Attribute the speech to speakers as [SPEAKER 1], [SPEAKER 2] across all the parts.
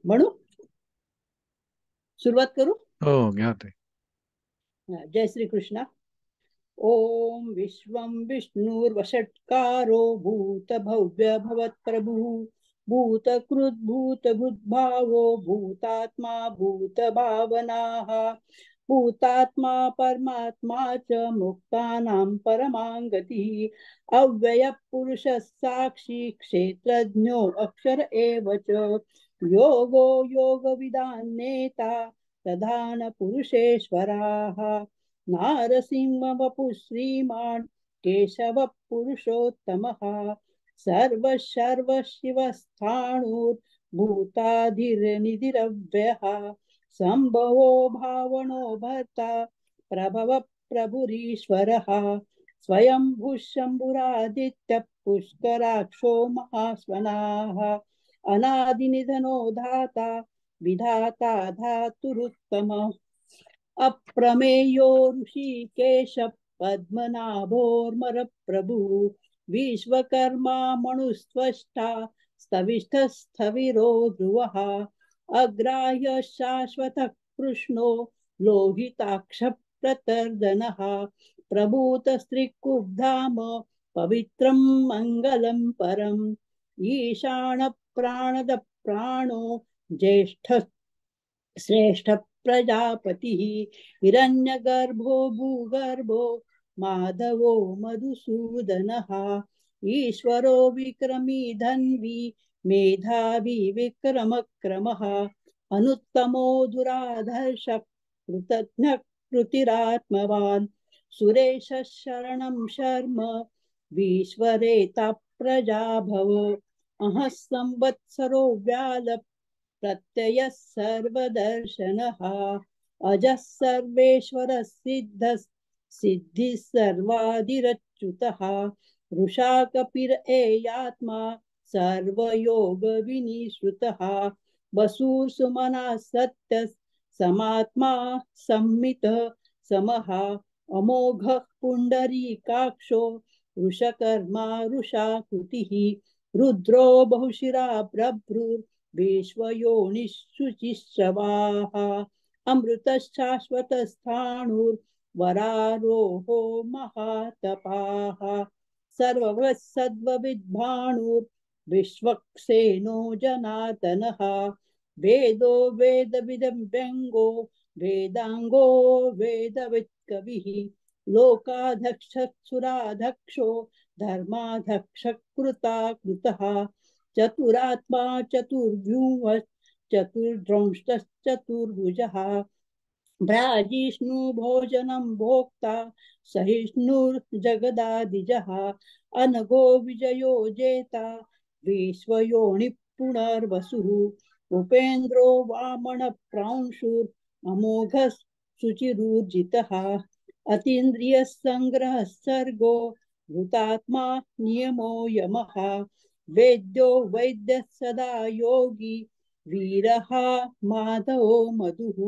[SPEAKER 1] म्हणू, सुरुवात करू.
[SPEAKER 2] हो, घ्या ते.
[SPEAKER 1] जय श्री कृष्ण. ओम विश्वं विष्णुर्वषट्कारो भूतभव्य भवत्प्रभुः भूतकृद्भूतभुद्भावो भूतात्मा भूतभावनाः भूतात्मा परमात्मा च मुक्तानां परमां गतिः अव्ययः पुरुषः साक्षी क्षेत्रज्ञो अक्षर एव च योगो योगविदां नेता प्रधान पुरुषेश्वराः नारसिंहवपुः श्रीमान् केशवः पुरुषोत्तमः सर्वशर्वशिवस्थाणुर्भूताधिर्निधिरव्ययः सम्भवो भावनो भर्ता प्रभव प्रभुरीश्वरः स्वयंभुः शम्भुरादित्यः पुष्कराक्षो महास्वनाः अनादिनिधनो धाता विधाता धातुरुत्तमः अप्रमेयो ऋषिकेश पद्मनाभोर्मर प्रभु विश्वकर्मा मनुस्त्वष्टा स्तविष्ठस्थविरो ध्रुवः अग्राह्य शाश्वत कृष्णो लोहिताक्ष प्रतर्दनः प्रभूतस्त्रिकुब्धाम पवित्रं मङ्गलं परम् ईशान प्राणद प्राणो ज्येष्ठ श्रेष्ठ प्रजापतिः हिरण्यगर्भो भूगर्भो माधवो मधुसूदनः ईश्वरो विक्रमी धन्वी मेधावी विक्रमक्रमः अनुत्तमो दुराधर्ष कृतज्ञ कृतिरात्मवान् सुरेश शरणं शर्म विश्वरेता प्रजा भव अहः संवत्सरो व्याल प्रत्ययः सर्वदर्शनः अजः सर्वेश्वरः सिद्धः सिद्धिः सर्वादिरच्युतः रुषा कपिर एयात्मा सर्वयोग विनिश्रुतः वसुसुमनः सत्यः समात्मा सम्मितः समः अमोघः पुण्डरीकाक्षो वृषकर्मा वृषाकृतिः रुद्रो बहुशिरा प्रभृर् विश्वयोनिषुचिश्रवाः अमृतशाश्वतस्थाणुर्वरारोहो महातपाः सर्ववत्सद्वविद्भाणुर्विश्वक्सेनो जनार्दनः वेदो वेदविदं व्यङ्गो वेदाङ्गो वेदवित्कविः लोकाधक्षसुराधक्षो धर्माधक्षकृता कृतः चतुरात्मा चतुर्व्यूह चतुर्द्रंष्टश्चतुर्भुजः भ्राजिष्णु भोजनं भोक्ता सहिष्णुर्जगदादिजः अनघो विजयो जेता विश्वयोनि पुनर्वसुः उपेन्द्रो वामन प्रांशुर् अमोघः शुचिरूर्जितः अतीन्द्रियः संग्रहः सर्गो भूतात्मा नियमो यमः वेद्यो वैद्यः सदा योगी वीरः माधवो मधुः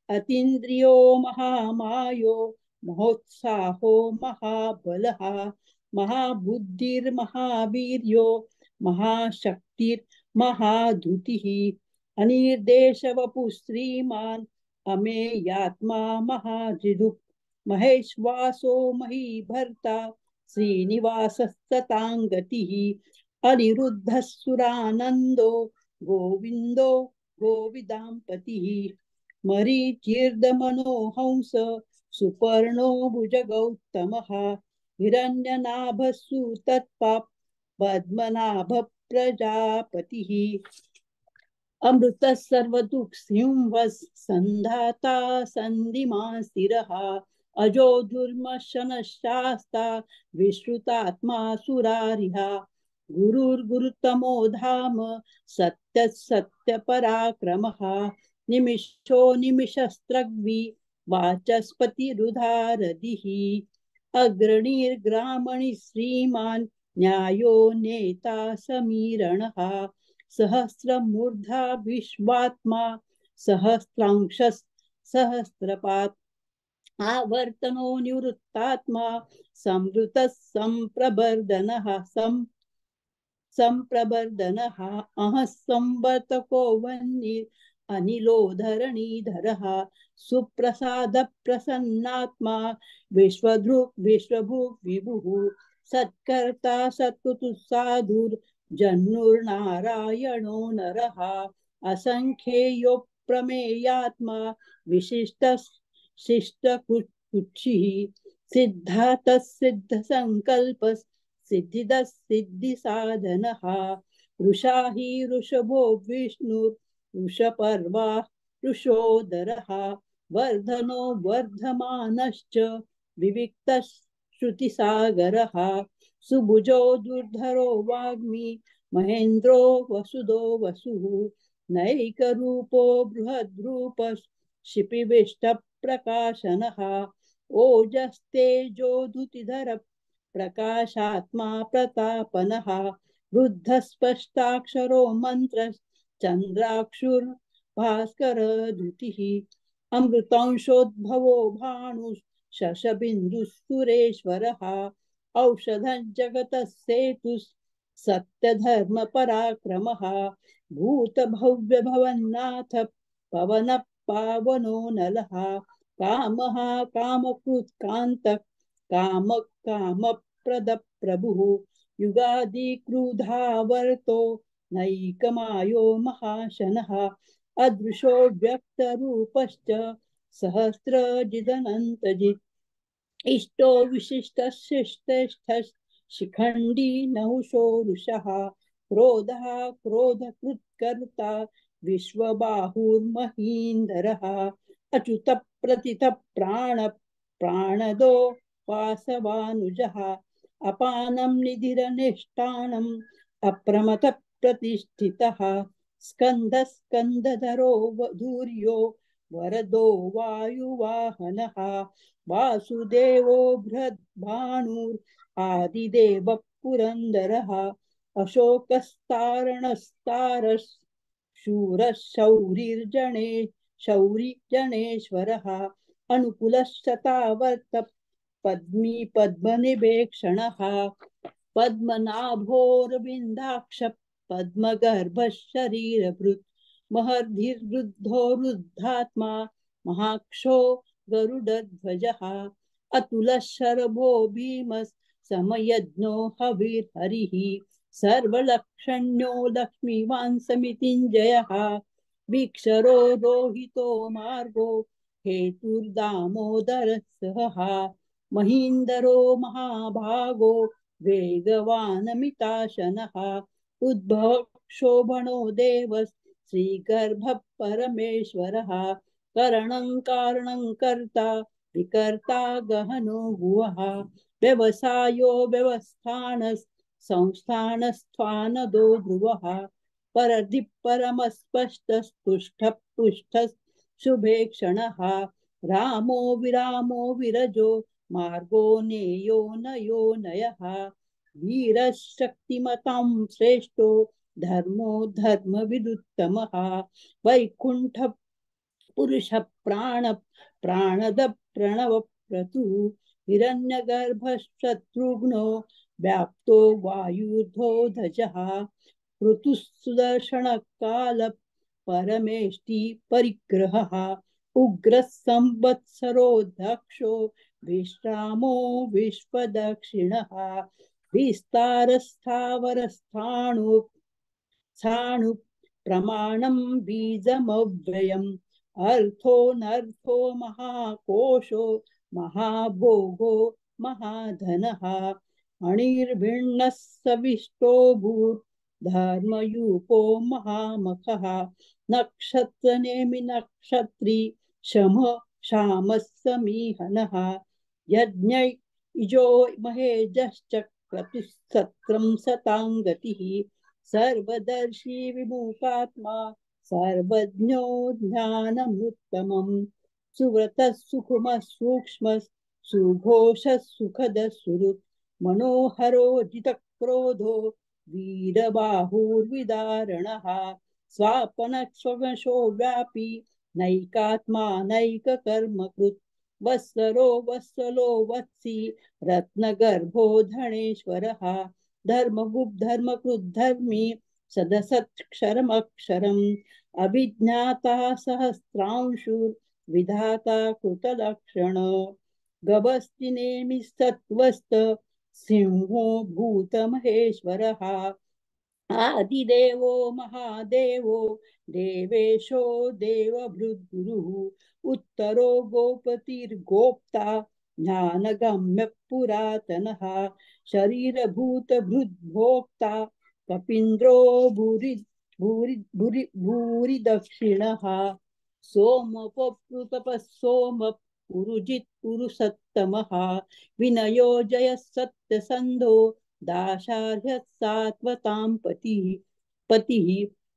[SPEAKER 1] अतीन्द्रियो महामायो महोत्साहो महाबलः महाबुद्धिर्महावीर्यो महाशक्तिर्महाधुतिः अनिर्देशवपुः श्रीमान् अमेयात्मा महाजिदुः महेश्वासो महीभर्ता श्रीनिवासस्तताङ्गतिः अनिरुद्धः सुरानन्दो गोविन्दो गोविदाम्पतिः मरीचीर्दमनोहंस सुपर्णो भुजगौतमः हिरण्यनाभस्सु तत्पाप पद्मनाभ प्रजापतिः अमृतः सर्वदुःख सिंहः संधाता संधिमान् स्थिरः अजो दुर्मशनः शास्ता विश्रुतात्मा सुरारिः गुरुर्गुरुतमो धाम सत्य सत्य पराक्रमः निमिषो निमिषस्त्रग्वी वाचस्पतिरुधारदिः अग्रणीर्ग्रामणि श्रीमान् न्यायो नेता समीरणः सहस्रमूर्धा विश्वात्मा सहस्रांशः सहस्रपात् आवर्तनो निवृत्तात्मा संवृतः संप्रबर्धनः संप्रवर्धनः अहः संवर्तको वह्निर् अनिलो धरणीधरः सुप्रसाद प्रसन्नात्मा विश्वधृक् विश्वभुक् विभुः सत्कर्ता सत्कृतुः साधुर्जन्मुर्नारायणो नरः असंख्येयो प्रमेयात्मा विशिष्टः शिष्टकुक्षिः सिद्धातः सिद्धसंकल्पः सिद्धिदः सिद्धिसाधनः वृषा हि वृषभो विष्णुर्वृषपर्वा वृषोदरः वर्धनो वर्धमानश्च विविक्तः श्रुतिसागरः सुभुजो दुर्धरो वाग्मी महेन्द्रो वसुदो वसुः नैकरूपो बृहद्रूपः क्षिपिविष्टप्रकाशनः ओजस्तेजोधुतिधर प्रकाशात्मा प्रतापनः वृद्धस्पष्टाक्षरो मन्त्रश्चन्द्राक्षुर्भास्करधुतिः अमृतांशोद्भवो भानुः शशबिन्दुः औषधं जगतः सेतुः सत्यधर्मपराक्रमः भूतभव्यभवन्नाथ पवनः पावनो नलः कामः कामकृत्कान्तः कामप्रद प्रभुः युगादिक्रुधावर्तो नैकमायो महाशनः अदृशो व्यक्तरूपश्च सहस्रजिदनन्तजित् इष्टो विशिष्टशिष्टेष्ठ शिखण्डी नहुषो रुषः क्रोधः क्रोधकृत्कर्ता विश्वबाहुर्महीन्धरः अच्युत प्रतिथ प्राण प्राणदो वासवानुजः अपानं निधिरनिष्ठानम् अप्रमथ प्रतिष्ठितः स्कन्धः स्कन्धधरो धूर्यो वरदो वायुवाहनः वासुदेवो बृहद्भानुर् आदिदेवः पुरन्दरः अशोकस्तारणस्तारः शूरः शौरिजनेश्वरः अनुकूलश्चतावर्त पद्मी पद्मनिवेक्षणः पद्मनाभोरविन्दाक्ष पद्मगर्भः शरीरभृत् महर्धिर्वृद्धो रुद्धात्मा महाक्षो गरुडध्वजः अतुलशरभो भीमः समयज्ञो हविर्हरिः सर्वलक्षण्यो लक्ष्मीवान् समितिञ्जयः वीक्षरो रोहितो मार्गो हेतुर्दामोदरः सहः महीन्दरो महाभागो वेगवानमिताशनः उद्भवक्षोभणो देवः श्रीगर्भः परमेश्वरः करणं कारणं कर्ता विकर्ता गहनो भुवः व्यवसायो व्यवस्थानः संस्थानस्थानदो ध्रुवः परधि परमस्पष्टस्तुष्टः पुष्टः शुभे क्षणः रामो विरामो विरजो मार्गो नेयो नयो नयः वीरः शक्तिमतां श्रेष्ठो धर्मो धर्मविदुत्तमः वैकुण्ठ पुरुष प्राणद प्रणव क्रतु हिरण्यगर्भः शत्रुघ्नो व्याप्तो वायुर्धो धजः ऋतुः सुदर्शनकाल परमेष्टि परिग्रहः उग्रः संवत्सरो दक्षो विश्रामो विश्वदक्षिणः विस्तारस्थावरस्थाणु प्रमाणं बीजमव्ययम् अर्थोऽनर्थो महाकोशो महाभोगो महाधनः अणिर्भिन्नः सविष्टो भूत् धर्मयूपो महामखः नक्षत्रनेमि नक्षत्री श्यामः समीहनः यज्ञै इजो महेजश्च क्रतुसत्रं सताङ्गतिः सर्वदर्शी विमुखात्मा सर्वज्ञो ज्ञानमुत्तमम् सुव्रतः सुकुमः सूक्ष्मः सुघोषः सुखदः सुहृत् मनोहरो जितक्रोधो वीरबाहुर्विदारणः स्वापनस्वशो व्यापी नैकात्मा नैककर्मकृत् वत्सरो वत्सलो वत्सी रत्नगर्भो धनेश्वरः धर्मकृद्धर्मी सदसत्क्षरमक्षरम् अभिज्ञाता सहस्रांशुर्विधाता कृतलक्षण गभस्ति नेमि सत्त्वस्त सिंहो भूतमहेश्वरः आदिदेवो महादेवो देवेशो देवभृद्गुरुः उत्तरो गोपतिर्गोप्ता ज्ञानगम्य पुरातनः शरीरभूतभृद्भोक्ता कपीन्द्रो भूरि भूरि भूरि भूरि दक्षिणः सोमपप्लुतपः सोम पुरुजित् पुरुषत्तमः विनयो जयः सत्यसन्धो दाशार्ह सात्वतां पतिः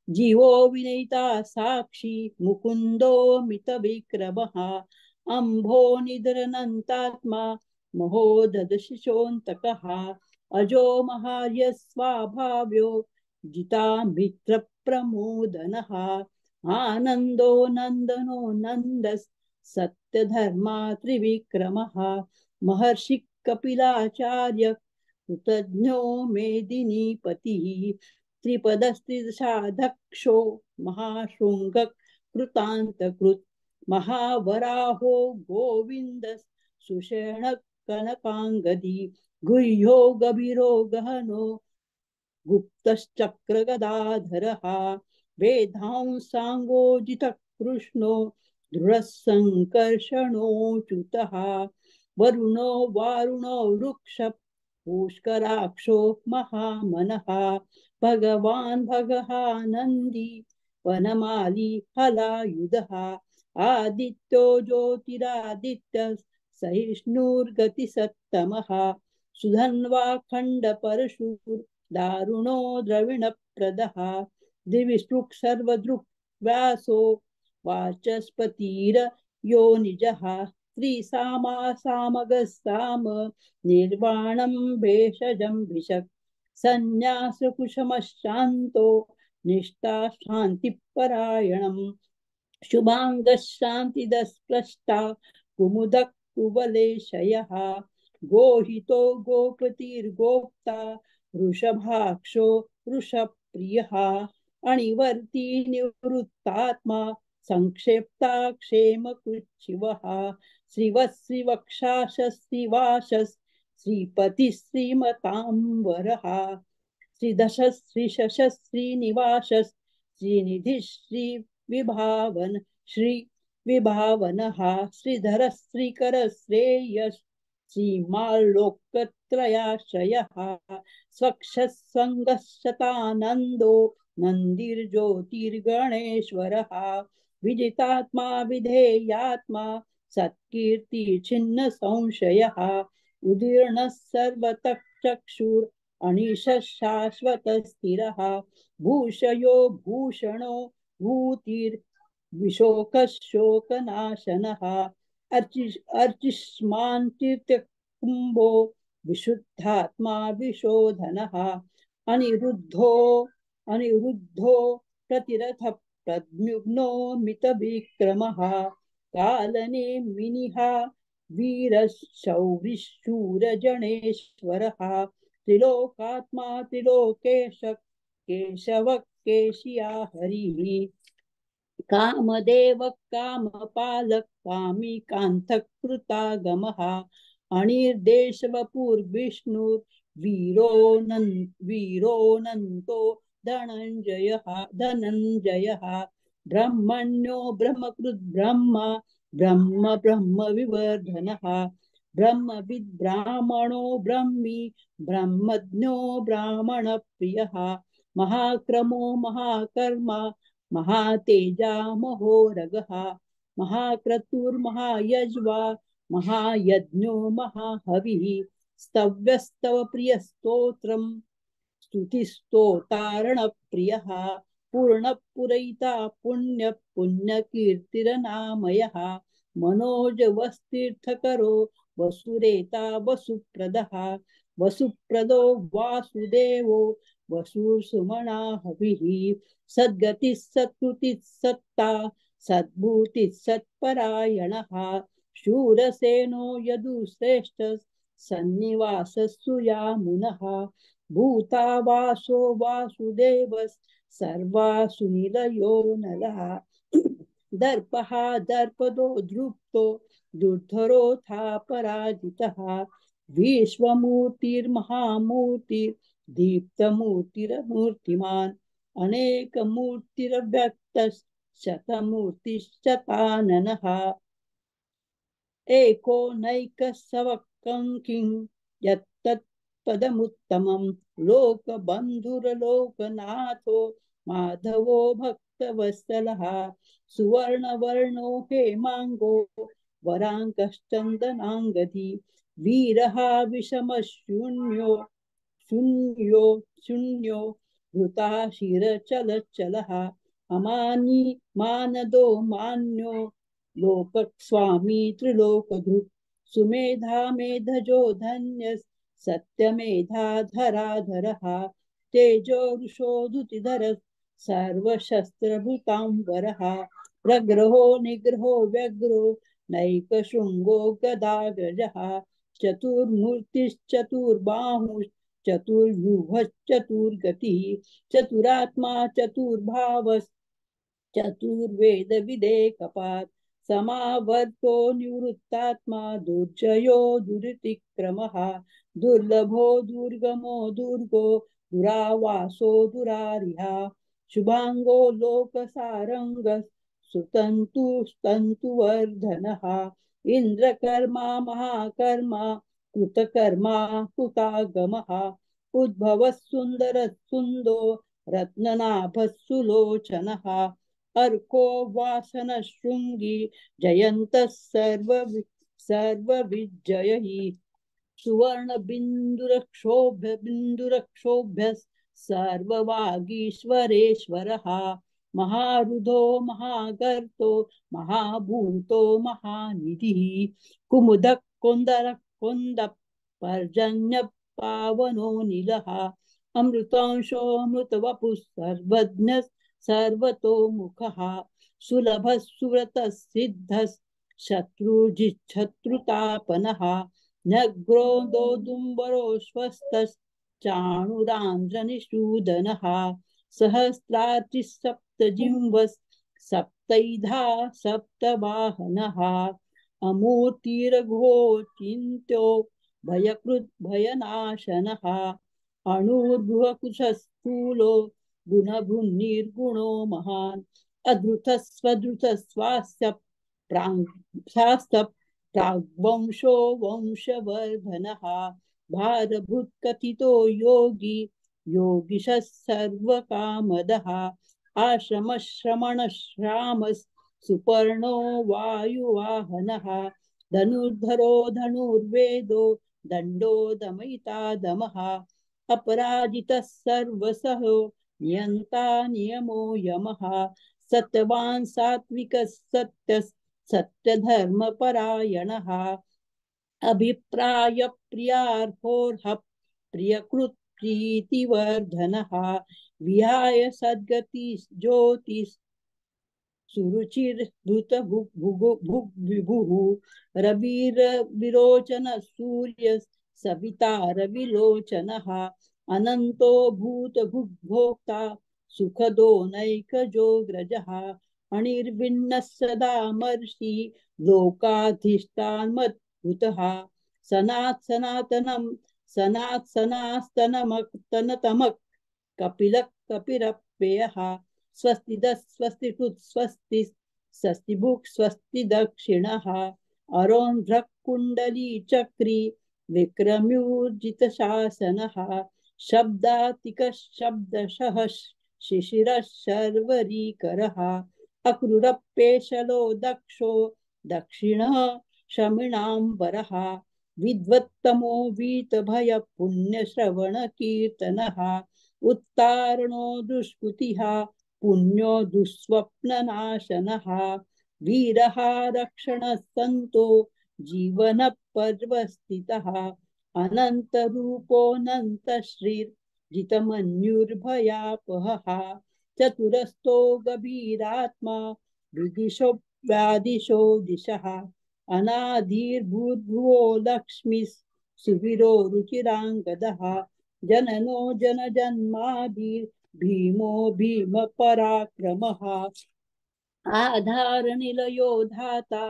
[SPEAKER 1] जीवो विनयिता साक्षी मुकुंदो मित विक्रमः अम्भो निधरनन्तात्मा महोदधशिशोऽन्तकः अजो महार्य स्वाभाव्यो जिता मित्र प्रमोदनः आनन्दो नन्दनो नन्दस् सत्यधर्मा त्रिविक्रमः महर्षि कपिलाचार्य कृतज्ञो मेदिनीपतिः त्रिपदस्त्रिदशाध्यक्षो महाशृङ्ग कृतान्तकृत् महावराहो गोविन्द सुषेण कनकाङ्गदी गुह्यो गभीरो गहनो गुप्तश्चक्रगदाधरः वेदांसाङ्गोजितः कृष्णो दृढसङ्कर्षणोच्युतः वरुणो वारुणो वृक्ष पुष्कराक्षो महामनः भगवान् भगः नन्दी वनमाली हलायुधः आदित्यो ज्योतिरादित्य सहिष्णुर्गतिसत्तमः सुधन्वा खण्डपरशुर् दारुणो द्रविणप्रदः दिविसृक् सर्वदृक् व्यासो वाचस्पतिर्यो निजः त्रिसामा सामगस्साम निर्वाणं भेषजं भिषक् संन्यासकुशमशान्तो निष्ठा शान्तिपरायणम् शुभाङ्गशान्तिदस्पृष्टा कुमुदः कुवलेशयः गोहितो गोपतिर्गोप्ता वृषभाक्षो वृषप्रियः अणिवर्ती निवृत्तात्मा संक्षेप्ता क्षेमकृच्छिवः श्रीवत्श्रीवक्षाशस्त्रिवाशस् श्रीपतिः श्रीमताम्बरः श्रीदश श्रीशश श्रीनिवासस् श्रीनिधिः श्रीविभावन श्रीविभावनः श्रीधर श्रीकर श्रेयस् श्रीमाल्लोकत्रयाश्रयः स्वक्षस्वङ्गशतानन्दो नन्दिर्ज्योतिर्गणेश्वरः विजितात्मा विधेयात्मा सत्कीर्ति छिन्न संशयः उदीर्णः सर्वतः चक्षुर् अनिशः शाश्वत स्थिरः भूषयो भूषणो भूतिर्विशोकशोकनाशनः अर्चिष्मान् तीर्थकुम्भो विशुद्धात्मा विशोधनः अनिरुद्धो प्रतिरथ प्रद्युम्नो मितविक्रमः कालनेमिनिः वीरशौरिशूरजनेश्वरः त्रिलोकात्मा त्रिलोकेश केशव केशिया हरिः कामदेव कामपालक कामी कांतकृतागमः अनिर्देशवपुर्विष्णुर् वीरोऽनन्तो धनञ्जयः ब्रह्मण्यो ब्रह्मकृद्ब्रह्म ब्रह्म विवर्धनः ब्रह्मविद्ब्राह्मणो ब्रह्मी ब्रह्मज्ञो ब्राह्मणप्रियः महाक्रमो महाकर्मा महातेजा महोरगः महाक्रतुर्महायज्वा महायज्ञो महाहविः स्तव्यस्तव प्रियस्तोत्रम् स्तुतिस्तोतारणप्रियः पूर्णपुरयिता पुण्यकीर्तिरनामयः मनोजवस्तीर्थकरो वसुरेता वसुप्रदः वसुप्रदो वासुदेवो वसुसुमना हविः सद्गतिः सत्कृतिः सत्ता सद्भूतिः सत्परायणः शूरसेनो यदुश्रेष्ठ सन्निवासः सुयामुनः भूतावासो वासुदेवः सर्वासु निलयो नलः दर्पः दर्पदो दृप्तो दुर्धरोऽथा पराजितः विश्वमूर्तिर्महामूर्तिर्दीप्तमूर्तिरमूर्तिमान् अनेकमूर्तिरव्यक्तः शतमूर्तिश्चताननः एको नैकस्सवकं यत्तत्पदमुत्तमं लोकबन्धुरलोकनाथो माधवो भक्तवत्सलः सुवर्णवर्णो हेमाङ्गो वराङ्कश्चन्दनाङ्गदी वीरः विषमशून्यो शून्यो शून्यो धृताशिरचलच्चलः अमानी मानदो मान्यो लोकस्वामी त्रिलोकधृक् सुमेधा मेधजो धन्यः सत्यमेधाधराधरः तेजो ऋषोधुतिधरः सर्वशस्त्रभृताम्बरः प्रग्रहो निग्रहो व्यग्रो नैकशृङ्गो गदाग्रजः चतुर्मूर्तिश्चतुर्बाहुश्चतुर्व्यूहश्चतुर्गतिः चतुरात्मा चतुर्भावः चतुर्वेदविदेकपात् समावर्तो निवृत्तात्मा दुर्जयो दुरितिक्रमः दुर्लभो दुर्गमो दुर्गो दुरावासो दुरारिहा शुभांगो लोकसारंगः सुतन्तुस्तन्तुवर्धनः इन्द्रकर्मा महाकर्मा कृतकर्मा कृतागमः उद्भवः सुन्दरः सुन्दो रत्ननाभः सुलोचनः अर्को वासनशृङ्गी जयन्तः सर्वविजयः सुवर्णबिन्दुरक्षोभ्यः सर्ववागीश्वरेश्वरः महारुधो महागर्तो महाभूतो महानिधिः कुमुदः कुन्दरः कुन्दः पर्जन्य पावनो नीलः अमृतांशो अमृतवपुः सर्वज्ञः सर्वतोमुखः सुलभः सुव्रतः सिद्धः शत्रुजिच्छत्रुतापनः न्यग्रोदोदुम्बरो स्वस्तश्चाणुरान्ध्रनिषूदनः सहस्रार्चिसप्तजिह्वः सप्तैधा सप्तवाहनः अमूर्तिरघोचिन्त्यो भयकृद्भयनाशनः अणुर्बृहकुशस्थूलो गुणभुन्निर्गुणो महान् अधृतस्वधृतस्वास्य प्राग्वंशो वंशवर्धनः भारभूत्कथितो योगी योगिशः सर्वकामदः आश्रमश्रमणश्रामः सुपर्णो वायुवाहनः धनुर्धरो धनुर्वेदो दण्डो दमयिता दमः अपराजितः सर्वसः नियन्ता नियमो यमः सत्यवान् सात्विकः सत्यः सत्यधर्मपरायणः अभिप्राय प्रियार्होर्ह प्रियकृत् प्रीतिवर्धनः विहाय सद्गति ज्योतिः सुरुचिर्भूतभुग्विभुः रविर्विरोचन सूर्य सविता रविलोचनः अनन्तो भूतभुग्भोक्ता सुखदो नैकजोग्रजः अनिर्विण्णः सदा मर्षि लोकाधिष्ठानमद्भुतः सनातनमक्तनतमक् कपिलः कपिरप्ययः स्वस्तिदः स्वस्ति स्वस्तिभुक् स्वस्ति दक्षिणः अरोन्ध्रः कुण्डली चक्री विक्रम्यूर्जितशासनः शब्दातिकः शब्दशः शिशिरः शर्वरीकरः अक्रूरपेशलो दक्षो दक्षिणः शमिणाम्बरः विद्वत्तमो वीतभय पुण्यश्रवणकीर्तनः उत्तारणो दुष्कृतिः पुण्यो दुःस्वप्ननाशनः वीरः रक्षणः सन्तो जीवनपर्वस्थितः अनन्तरूपोऽनन्तश्रीर्जितमन्युर्भयापहः चतुरस्थो गभीरात्मा विदिशो व्यादिशो दिशः अनाधिर्भूर्भुवो लक्ष्मीः सुवीरो रुचिराङ्गदः जननो जनजन्मादिर्भीमो भीम पराक्रमः आधारनिलयो धाता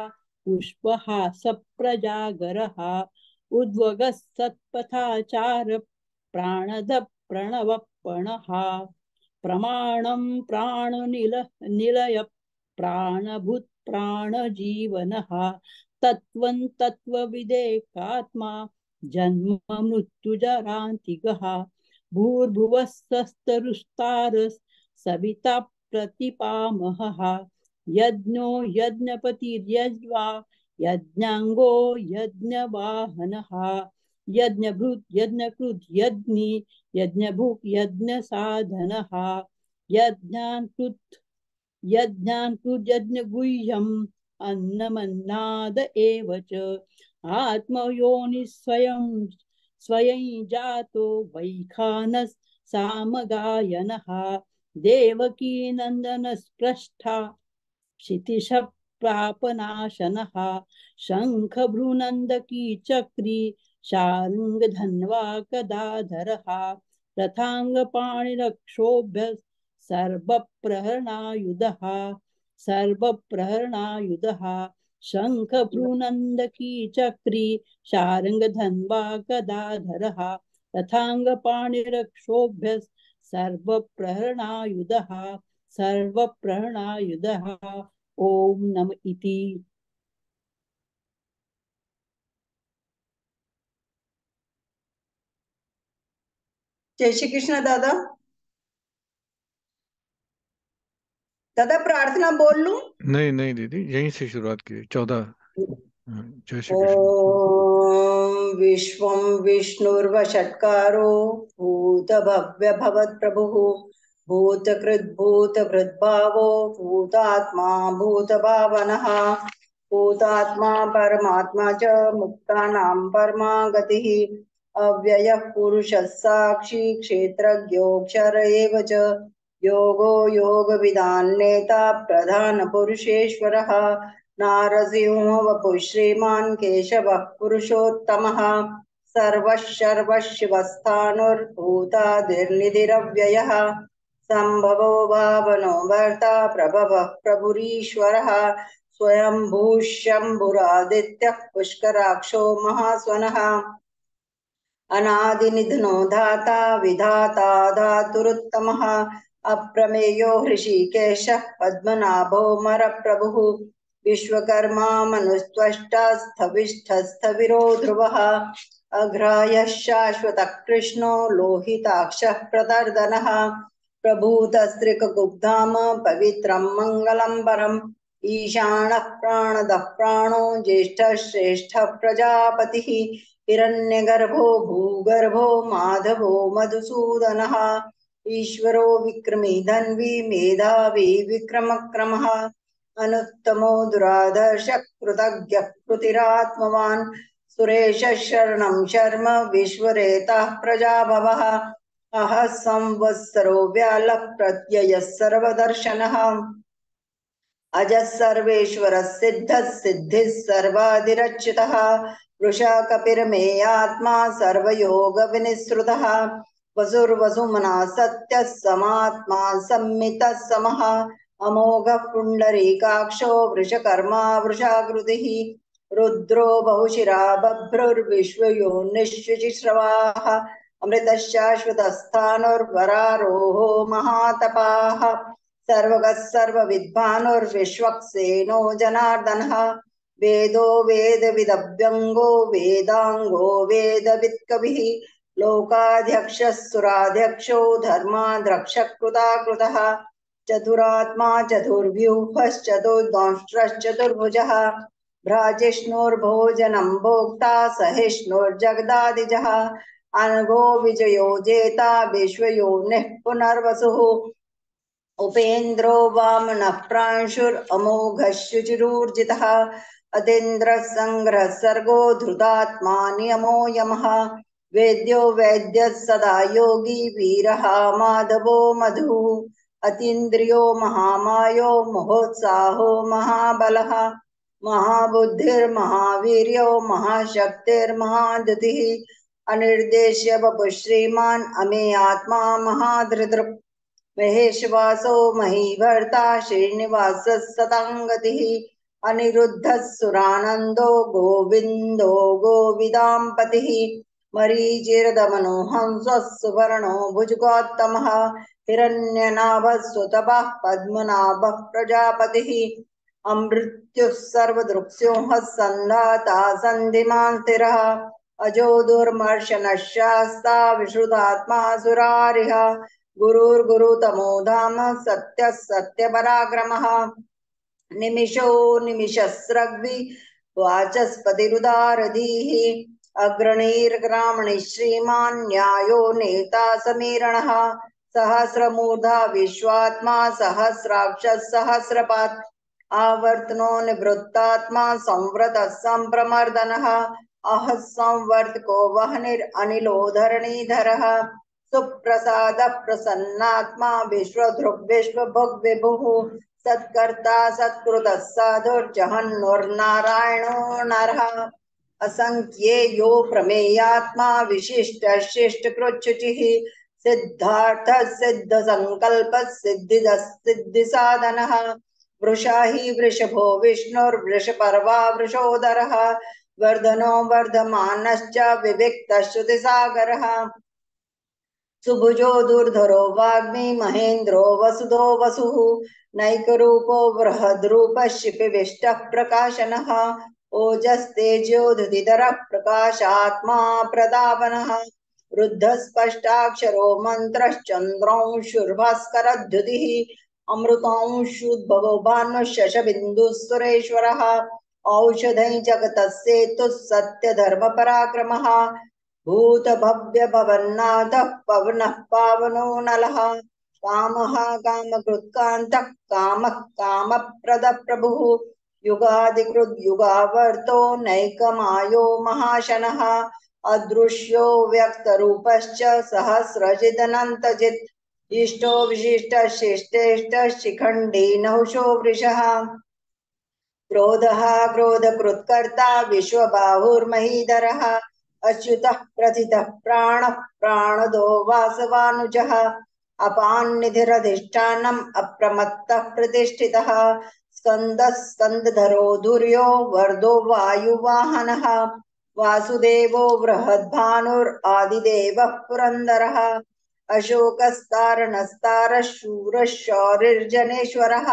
[SPEAKER 1] पुष्पहास प्रजागरः उद्वगः सत्पथाचार प्राणद प्रणवपणः प्रमाणं प्राणनिल निलय प्राणभूत प्राणजीवनः तत्त्वं तत्त्वविदेकात्मा जन्म मृत्युजरान्तिकः भूर्भुवस्सस्तरुस्तारः सविता प्रतिपामहः यज्ञो यज्ञपतिर्यज्वा यज्ञांगो यज्ञवाहनः यज्ञभृत् यज्ञकृत् यज्ञि यज्ञभुक् यज्ञसाधनः यज्ञान्कृत् यज्ञान्कृत् यज्ञगुह्यम् अन्नमन्नाद एव च आत्मयोनि स्वयं जातो वैखानस सामगायनः देवकी नन्दनस्पृष्टा क्षितिश प्रापनाशनः शङ्खभ्रूनन्दकी चक्री शार्ङ्गधन्वा गदाधरः रथाङ्गपाणिरक्षोभ्य सर्वप्रहरणायुधः शङ्खभ्रूनन्दकी चक्री शार्ङ्गधन्वा गदाधरः रथाङ्गपाणिरक्षोभ्य सर्वप्रहरणायुधः ओम नम इति।
[SPEAKER 2] जय श्री कृष्ण। दादा दादा प्रार्थना बोल लूं?
[SPEAKER 3] नहीं नहीं दीदी, यहीं से शुरुआत की 14। जय श्री कृष्ण।
[SPEAKER 2] ओम विश्वं विष्णुर्वषट्कारो भूतभव्य भवत्प्रभुः भूतकृद्भूतभृद्भावो भूतात्मा भूतभावनः भूतात्मा परमात्मा च मुक्तानां परमा गतिः अव्ययः पुरुषः साक्षी क्षेत्रज्ञोऽक्षर एव च योगो योगविदान्नेता प्रधानपुरुषेश्वरः नारसिंहो वपुः श्रीमान् केशवः पुरुषोत्तमः सर्वशर्वशिवस्थाणुर्भूतादिर्निधिरव्ययः सम्भवो भावनो भर्ता प्रभवः प्रभुरीश्वरः स्वयंभू शम्भुरादित्यः पुष्कराक्षो महास्वनः अनादिनिधनो धाता विधाता धातुरुत्तमः अप्रमेयो हृषीकेशः पद्मनाभो मरप्रभुः विश्वकर्मा मनुस्त्वष्टा स्थविष्ठस्थविरो ध्रुवः अग्राह्यः शाश्वतः कृष्णो लोहिताक्षः प्रतर्दनः प्रभूतस्त्रिकगुप्धाम पवित्रं मङ्गलं परम् ईशानः प्राणदः प्राणो ज्येष्ठः श्रेष्ठः प्रजापतिः हिरण्यगर्भो भूगर्भो माधवो मधुसूदनः ईश्वरो विक्रमी धन्वी मेधावी विक्रमक्रमः अनुत्तमो दुराधर्षः कृतज्ञः कृतिरात्मवान् सुरेशः शरणं शर्म विश्वरेतः प्रजाभवः अहः संवत्सरो व्यालः प्रत्ययः सर्वदर्शनः अजः सर्वेश्वरः सिद्धः सिद्धिः सर्वादिरच्युतः वृषा कपिर्मेयात्मा सर्वयोगविनिसृतः वसुर्वसुमना सत्यः समात्मा सम्मितः समः अमोघः पुण्डरीकाक्षो वृषकर्मा वृषाकृतिः रुद्रो बहुशिरा बभ्रुर्विश्वयोनिश्चिश्रवाः अमृतशाश्वतस्थाणुर्वरारोहो महातपाः सर्वगः सर्वविद्वानुर्विश्वक्सेनो जनार्दनः वेदो वेदविदभ्यङ्गो वेदाङ्गो वेदवित्कविः लोकाध्यक्षः सुराध्यक्षो धर्माध्यक्षः कृताकृतः चतुरात्मा चतुर्व्यूहश्चतुर्दंष्ट्रश्चतुर्भुजः भ्राजिष्णुर्भोजनं भोक्ता सहिष्णुर्जगदादिजः अनघो विजयो जेता विश्वयोनिः पुनर्वसुः उपेन्द्रो वामनः प्रांशुरमोघः शुचिरूर्जितः अतीन्द्रः संग्रहः सर्गो धृतात्मा नियमो यमः वेद्यो वैद्यः सदा योगी वीरः माधवो मधुः अतीन्द्रियो महामायो महोत्साहो महाबलः महाबुद्धिर्महावीर्यो महाशक्तिर्महाद्युतिः अनिर्देश्य बभुः श्रीमान् अमे आत्मा महाधृतृप् महेशवासो महीभर्ता श्रीनिवासः सताङ्गतिः अनिरुद्धः सुरानन्दो गोविन्दो गोविदाम्पतिः मरीचिर्दमनो हंसः सुवर्णो भुजगोत्तमः हिरण्यनाभः सुतपः पद्मनाभः प्रजापतिः अमृत्युः सर्वदृक्स्योः सन्धाता सन्धिमान् स्थिरः अजो दुर्मर्शनः शास्ता विश्रुतात्मा सुरारिः गुरुर्गुरुतमो धाम सत्यः सत्यपराक्रमः निमिषो निमिषस्रग्वि वाचस्पतिरुदारधीः अग्रणीर्ग्रामणि श्रीमान् न्यायो नेता समीरणः सहस्रमूर्धा विश्वात्मा सहस्राक्षः सहस्रपात् आवर्तनो निवृत्तात्मा संवृतः सम्प्रमर्दनः अह संवर्तको वह्निरनिलो धरणीधरः सुप्रसाद प्रसन्नात्मा विश्वधृक् विश्वभुग् विभुः सत्कर्ता सत्कृतः साधुर्जहन्नुर्नारायणो नरः असंख्येयो प्रमेयात्मा विशिष्ट शिष्टकृच्छुचिः सिद्धार्थ सिद्ध संकल्प सिद्धिसाधनः वृषा हि वृषभो विष्णुर्वृषपर्वा वृषोदरः वर्धनो वर्धमानश्च विविक्तः श्रुतिसागरः सुभुजो दुर्धरो वाग्मी महेन्द्रो वसुधो वसुः नैकरूपो बृहद्रूपः शिपिविष्टः प्रकाशनः ओजस्तेजोधुतिधरः प्रकाशात्मा प्रदापनः रुद्धस्पष्टाक्षरो मन्त्रश्चन्द्रांशुर्भास्करद्युतिः अमृतांशुद्भवो भानुः सुरेश्वरः औषधै जगतः सेतुः सत्यधर्मपराक्रमः भूत भव्य भवन्नाथः पवनः पावनो नलः कामः कामकृत्कान्तः कामः कामप्रदः प्रभुः युगादिकृद् युगावर्तो नैकमायो महाशनः अदृश्यो व्यक्तरूपश्च सहस्रजिदनन्तजित् इष्टो विशिष्टः शिष्टेष्टः शिखण्डी नहुषो वृषः क्रोधः क्रोधकृत्कर्ता विश्वबाहुर्महीधरः अच्युतः प्रथितः प्राणः प्राणदो वासवानुजः अपान्निधिरधिष्ठानम् अप्रमत्तः प्रतिष्ठितः स्कन्दः स्कन्दधरो धुर्यो वर्धो वायुवाहनः वासुदेवो बृहद्भानुरादिदेवः पुरन्दरः अशोकस्तारणस्तारः शूरः शौरिर्जनेश्वरः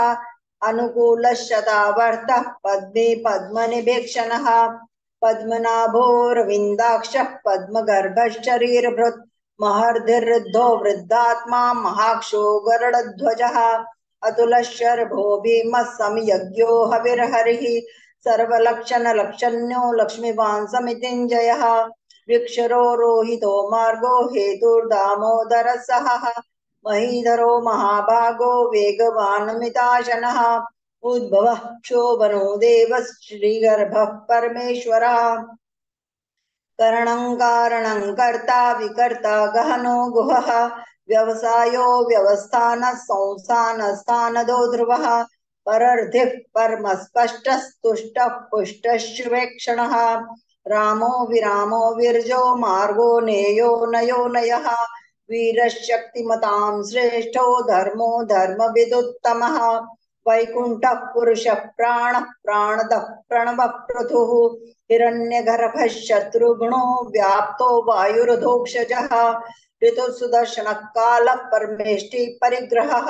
[SPEAKER 2] अनुकूलः शतावर्तः पद्मे पद्मनिभीक्षणः पद्मनाभोरविन्दाक्षः पद्मगर्भश्शरीरभृत् महर्धिर्वृद्धो वृद्धात्मा महाक्षो गरुडध्वजः अतुलः शर्भो भीमः समयज्ञो हविर्हरिः सर्वलक्षणलक्षण्यो लक्ष्मीवान् समितिञ्जयः वृक्षरो रोहितो मार्गो हेतुर्दामोदरः सहः महीधरो महाभागो वेगवानमिताशनः उद्भवः क्षोभनो देवः श्रीगर्भः परमेश्वरः करणं कारणं कर्ता विकर्ता गहनो गुहः व्यवसायो व्यवस्थानः संस्थानस्थानदो ध्रुवः परर्धिः परमस्पष्टस्तुष्टः पुष्टः शुभेक्षणः रामो विरामो विरजो मार्गो नेयो नयो नयः वीरशक्तिमतां श्रेष्ठो धर्मो धर्मविदुत्तमः वैकुण्ठः पुरुषः प्राणः प्राणदः प्रणवः पृथुः हिरण्यगर्भः शत्रुघ्नो व्याप्तो वायुरधोक्षजः ऋतुः सुदर्शनः कालः परमेष्टि परिग्रहः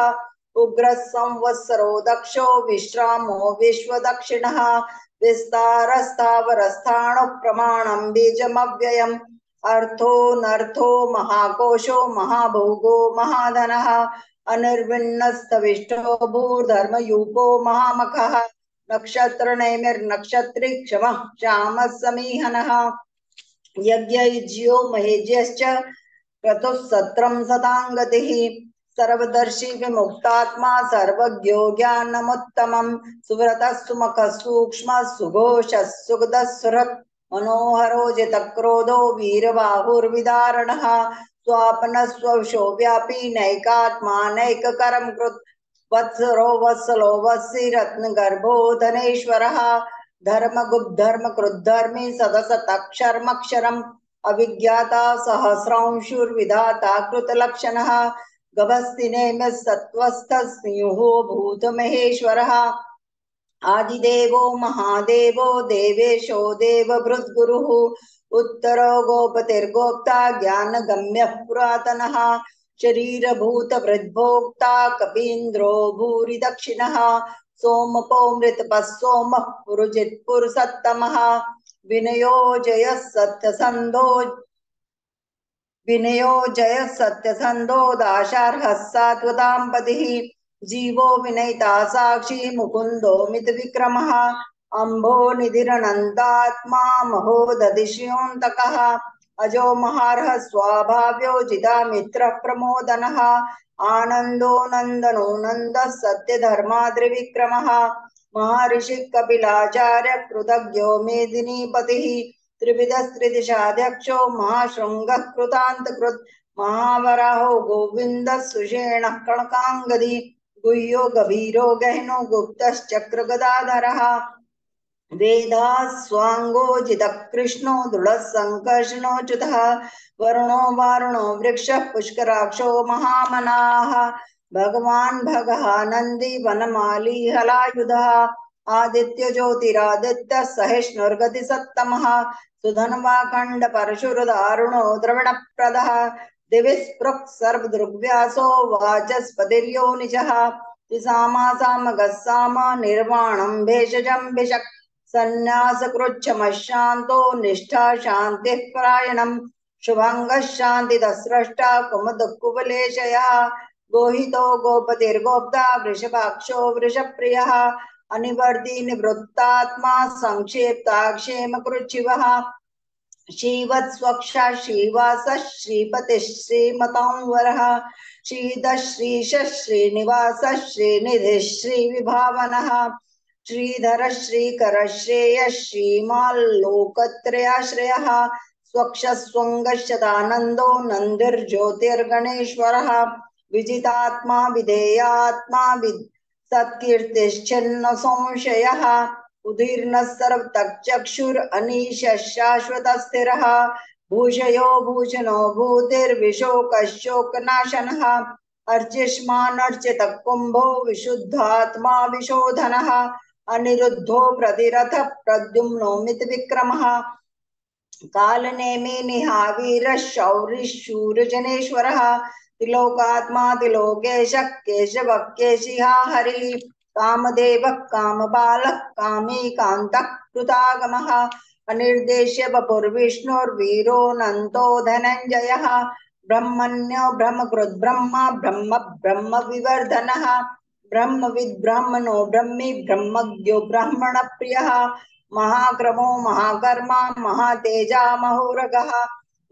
[SPEAKER 2] उग्रः संवत्सरो दक्षो विश्रामो विश्वदक्षिणः विस्तारस्थावरस्थाणुः प्रमाणं बीजमव्ययम् अर्थोऽनर्थो महाकोशो महाभोगो महाधनः अनिर्विण्णस्तविष्टो भूर्धर्मयूपो महामखः नक्षत्रनैमिर्नक्षत्री क्षमः श्यामः समीहनः यज्ञयुज्यो महेज्यश्च क्रतुः सत्रं सताङ्गतिः सर्वदर्शी विमुक्तात्मा सर्वज्ञो ज्ञानमुत्तमं सुव्रतः सुमुखः सूक्ष्मः सुघोषः सुगतः सुहृत् मनोहरो जितक्रोधो वीरबाहुर्विदारणः स्वापनः स्वविशो व्यापी नैकात्मा नैककरं कृत् वत्सरो वत्सलो वत्सी रत्नगर्भो धनेश्वरः धर्मगुप्धर्मकृद्धर्मी सदसतक्षरमक्षरम् अविज्ञाता सहस्रांशुर्विधाता कृतलक्षणः गभस्तिनेमिः सत्त्वस्थः स्नुहो भूतमहेश्वरः आदिदेवो महादेवो देवेशो देवभृद्गुरुः उत्तरो गोपतिर्गोप्ता ज्ञानगम्यः पुरातनः शरीरभूतभृद्भोक्ता कपीन्द्रो भूरि दक्षिणः सोमपो मृतपः सोमः पुरुजित्पुरुषत्तमः विनयो जयः सत्यसन्धो दाशार्हः सात्वतां जीवो विनयिता साक्षी मुकुंदो मित विक्रमः अम्भो निधिरनन्तात्मा महोदधिष्योऽन्तकः अजो महार्ह स्वाभाव्यो जितामित्रः प्रमोदनः आनन्दो नन्दनो नन्दः सत्यधर्माद्रिविक्रमः महर्षि कपिलाचार्य कृतज्ञो मेदिनीपतिः त्रिविधस्त्रिदिशाध्यक्षो महाशृङ्गः कृतान्तकृत् महावराहो गोविन्दः सुषेणः कणकाङ्गदी गुह्यो गभीरो गहनो गुप्तश्चक्रगदाधरः वेदाः स्वाङ्गोजितः कृष्णो दृढः सङ्कर्षणोच्युतः वरुणो वारुणो वृक्षः पुष्कराक्षो महामनाः भगवान् भगः नन्दी वनमाली हलायुधः आदित्य ज्योतिरादित्य सहिष्णुर्गतिसत्तमः सुधन्वाखण्ड परशुरदारुणो द्रविणप्रदः दिविस्पृक् सर्वदृग्व्यासो वाचस्पतिर्योनिजः साम निर्वाणं भेषजं भिषक् सन्न्यासकृच्छमशान्तो निष्ठा शान्तिः परायणं शुभङ्गः शान्तिदस्रष्टा कुमुदकुवलेशयः गोहितो गोपतिर्गोप्ता वृषभाक्षो वृषप्रियः अनिवर्ति निवृत्तात्मा संक्षेप्ताक्षेमकृच्छिवः श्रीवत्स्वक्षा श्रीवास श्रीपति श्रीमतांवरः श्रीधः श्रीश श्रीनिवास श्रीनिधि श्रीविभावनः श्रीधर श्रीकर श्रेय श्रीमाल्लोकत्रयाश्रयः स्वक्षस्वङ्गशतानन्दो नन्दिर्ज्योतिर्गणेश्वरः विजितात्मा विधेयात्मा सत्कीर्तिश्चिन्न संशयः उदीर्णः सर्वतक्चक्षुर् अनीशः शाश्वतस्थिरः भूषयो भूषणो भूतिर्विशोकशोकनाशनः अर्चिष्मान् अर्चितः कुम्भो विशुद्धात्मा विशोधनः अनिरुद्धो प्रतिरथ प्रद्युम्नो मितविक्रमः कालनेमि निहावीरः शौरिः शूरजनेश्वरः तिलोकात्मा तिलोकेशः केशवः केशिहा हरिः कामदेवः कामबालः कामी कान्तः कृतागमः अनिर्देश्य वपुर्विष्णुर्वीरो नन्तो धनञ्जयः ब्रह्मण्यो ब्रह्मकृद् ब्रह्मा ब्रह्म ब्रह्म विवर्धनः ब्रह्मविद् ब्राह्मणो ब्रह्मी ब्रह्मज्ञो ब्राह्मण प्रियः महाक्रमो महाकर्मा महातेजा महोरगः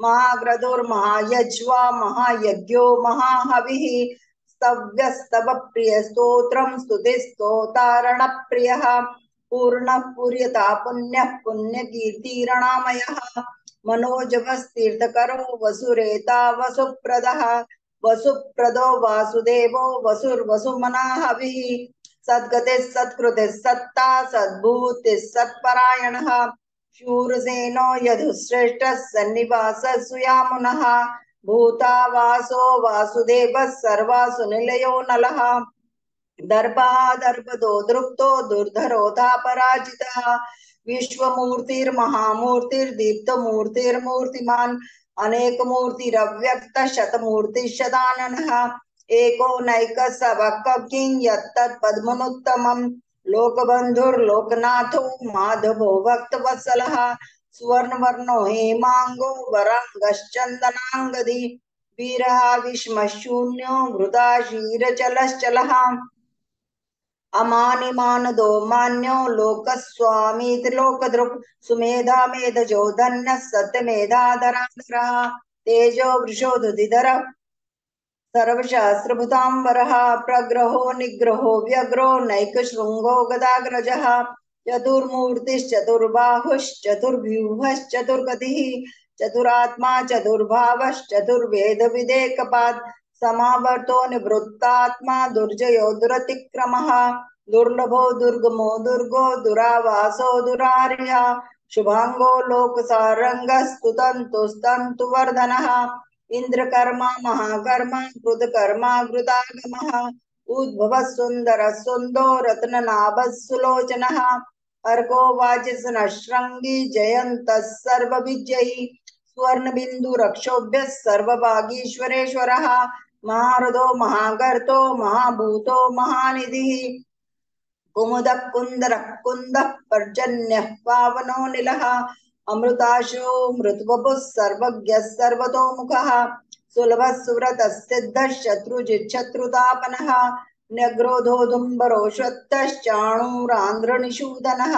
[SPEAKER 2] महाक्रतुर्महायज्वा महायज्ञो महाहविः स्तव्यस्तव प्रिय स्तोत्रं स्तुतिस्तोतारण प्रियः पूर्णः पूर्यता पुण्यः पुण्यकीर्तिरणामयः मनोजवस्तीर्थकरो वसुरेता वसुप्रदः वसुप्रदो वासुदेवो वसुर्वसुमना हविः सद्गतिः सत्कृतिः सत्ता सद्भूतिः सत्परायणः शूरसेनो यदुश्रेष्ठः सन्निवासः सुयामुनः भूतावासो वासुदेवः सर्वासु निलयो नलः दर्पः दर्पदो दृप्तो दुर्धरोधा पराजितः विश्वमूर्तिर्महामूर्तिर्दीप्तमूर्तिर्मूर्तिमान् अनेकमूर्तिरव्यक्तः शतमूर्तिशताननः एको नैकः सवक्किं यत्तत्पद्मनुत्तमम् लोकबन्धुर्लोकनाथो माधवो भक्तवत्सलः सुवर्णवर्णो हेमांगो वरांगश्चन्दनांगदी वीरः विस्मशून्यो वृथा क्षीरचलश्चलः अमानिमानदो मान्यो लोकस्वामीति लोकदृक् सुमेधा मेधजो धन्यः सत्यमेधाधराधरः तेजो वृषोदधिधरः सर्वशास्त्रभूतांबरः प्रग्रहो निग्रहो व्यग्रो नैकशृंगो गदाग्रजः चतुर्मूर्तिश्चतुर्बाहुश्चतुर्व्यूहश्चतुर्गतिः चतुरात्मा चतुर्भावश्चतुर्वेदविदेकपात् समावर्तो निवृत्तात्मा दुर्जयो दुरतिक्रमः दुर्लभो दुर्गमो दुर्गो दुरावासो दुरार्यः शुभांगो लोकसारंगस्तुतन्तुस्तन्तु वर्धनः इंद्रकर्मा महाकर्मा कृतकर्मा कृतागमः उद्भवः सुन्दरः सुन्दो रत्ननाभः सुलोचनः अर्को वाचस्पतिशृंगी जयन्तः सर्वविजयी स्वर्णबिन्दुरक्षोभ्यः सर्वभागीश्वरेश्वरः महारथो महागर्तो महाभूतो महानिधिः कुमुदः कुन्दरः कुन्दः पर्जन्यः पावनो निलः अमृताशो मृत्वपुः सर्वज्ञः सर्वतोमुखः सुलभः सुव्रतः सिद्धः शत्रुजिच्छत्रुतापनः न्यग्रोधोदुम्बरोषत्तश्चाणूरान्ध्रनिषूदनः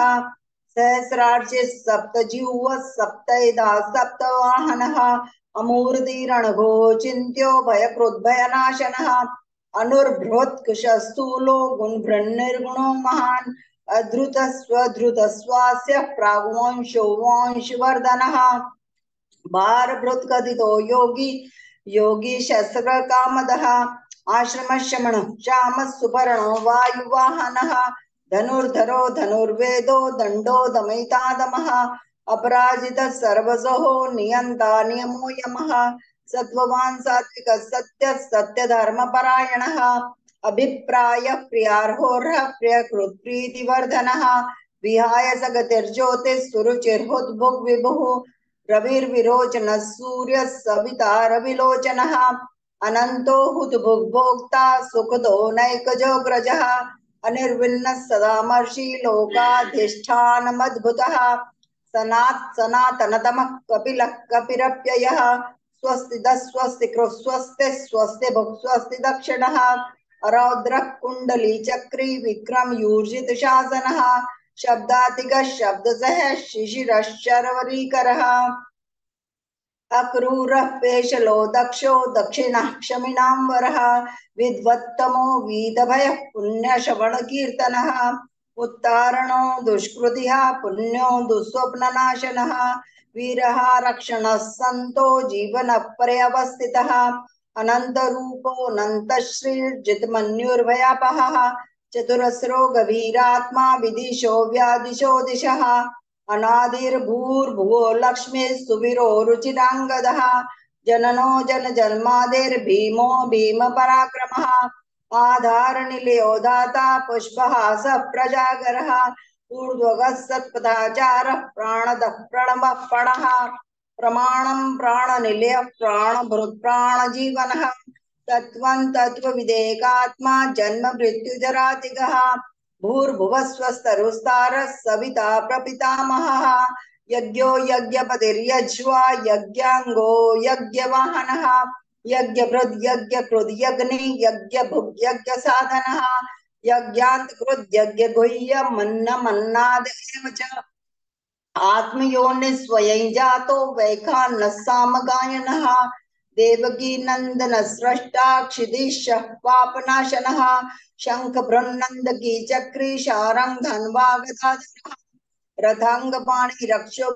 [SPEAKER 2] सहस्रार्चिः सप्तजिह्वः सप्तैधा सप्तवाहनः अमूर्तिरणघो चिन्त्यो भयकृद्भयनाशनः अनुर्भृत्कुशस्थूलो गुणभृन्निर्गुणो महान् अधृतस्वधृतस्वास्य प्राग्वंशो वंशवर्धनः भारभृत्कथितो योगी योगी शस्त्रकामदः आश्रमशमनः श्यामः सुपर्णो वायुवाहनः धनुर्धरो धनुर्वेदो दण्डो दमयितादमः अपराजितः सर्वसहो नियन्ता नियमो यमः सत्ववान् सात्विकः सत्यः सत्यधर्मपरायणः अभिप्राय प्रियार्होर्ह प्रियकृत्प्रीतिवर्धनः विहाय सगतिर्ज्योतिः सुरुचिर्हुद्भुग् विभुः रविर्विरोचनः सूर्यः सविता रविलोचनः अनन्तो हुतभुग्भोक्ता सुखदो नैकजोग्रजः अनिर्विन्नः सदामर्षि लोकाधिष्ठानमद्भुतः सनातनतमः कपिलः कपिरप्ययः स्वस्ति स्वस्ति स्वस्ति स्वस्ति भुक् स्वस्ति दक्षिणः रौद्रः कुण्डली चक्री विक्रम यूर्जित शासनः शब्दातिगः शब्दसः शिशिरश्चरवरीकरः अक्रूरः पेशलो दक्षो दक्षिणः क्षमिणाम्बरः विद्वत्तमो वीतभयः पुण्यश्रवणकीर्तनः उत्तारणो दुष्कृतिः पुण्यो दुःस्वप्ननाशनः वीरः रक्षणः सन्तो जीवनः पर्यवस्थितः अनन्तरूपोऽनन्तश्रीर्जितमन्युर्भयापहः चतुरस्रो गभीरात्मा विदिशो व्यादिशो दिशः अनादिर्भूर्भुवो लक्ष्मीः सुवीरो रुचिराङ्गदः जननो जनजन्मादिर्भीमो भीमपराक्रमः आधारनिलयो दाता पुष्पहास प्रजागरः ऊर्ध्वगः सत्पथाचारः प्राणदः प्रणवः पणः प्रमाणं प्राणनिलयः प्राणभृत् प्राणजीवनः तत्त्वं तत्त्वविदेकात्मा जन्म मृत्युजरातिगः भूर्भुवः स्वस्तरुस्तारः सविता प्रपितामहः यज्ञो यज्ञपतिर्यज्वा यज्ञाङ्गो यज्ञवाहनः यज्ञभृद् यज्ञकृद् यज्ञि यज्ञभुग् यज्ञसाधनः यज्ञान्तकृद् यज्ञगुह्य मन्नमन्नाद एव च आत्मयोनिः स्वयं जातो वैखानः सामगायनः देवकी नंदन स्रष्टा क्षिदिशः पापनाशनः शंख बृन्नंदकी चक्री शारंग धन्वा गदाधरः रथांगपाणि रक्षो